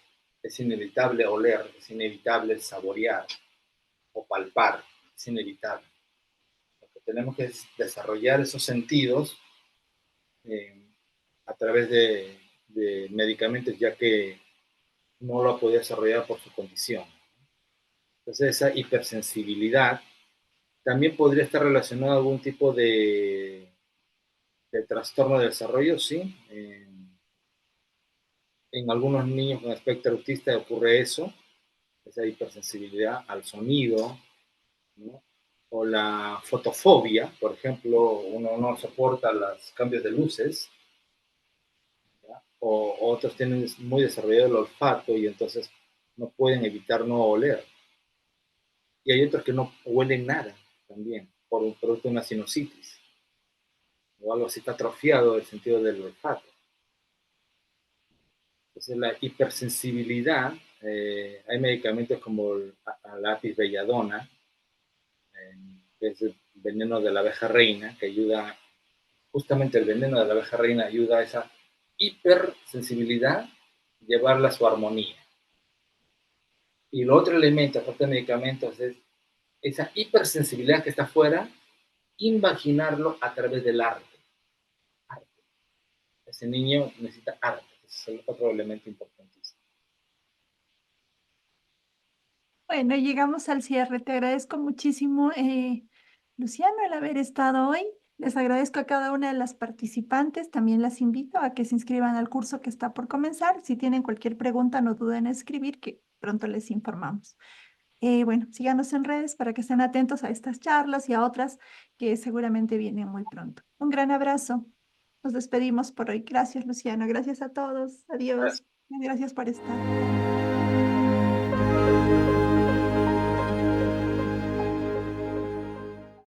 es inevitable oler, es inevitable saborear o palpar, es inevitable. Lo que tenemos que es desarrollar esos sentidos eh, a través de medicamentos, ya que no lo ha podido desarrollar por su condición. Entonces, esa hipersensibilidad también podría estar relacionado a algún tipo de trastorno de desarrollo, sí. En algunos niños con espectro autista ocurre eso, esa hipersensibilidad al sonido, ¿no? O la fotofobia, por ejemplo, uno no soporta los cambios de luces, ¿ya? O otros tienen muy desarrollado el olfato y entonces no pueden evitar no oler. Y hay otros que no huelen nada también, por un producto de una sinusitis, o algo así, está atrofiado el sentido del olfato. Entonces, la hipersensibilidad, hay medicamentos como la lápiz belladona, que es el veneno de la abeja reina, que ayuda, justamente el veneno de la abeja reina ayuda a esa hipersensibilidad, llevarla a su armonía. Y el otro elemento, aparte de medicamentos, es esa hipersensibilidad que está afuera, imaginarlo a través del arte. Arte. Ese niño necesita arte, ese es el otro elemento importantísimo. Bueno, llegamos al cierre. Te agradezco muchísimo, Luciano, el haber estado hoy. Les agradezco a cada una de las participantes. También las invito a que se inscriban al curso que está por comenzar. Si tienen cualquier pregunta, no duden en escribir, que pronto les informamos. Bueno, síganos en redes para que estén atentos a estas charlas y a otras que seguramente vienen muy pronto. Un gran abrazo. Nos despedimos por hoy. Gracias, Luciano. Gracias a todos. Adiós. Gracias por estar.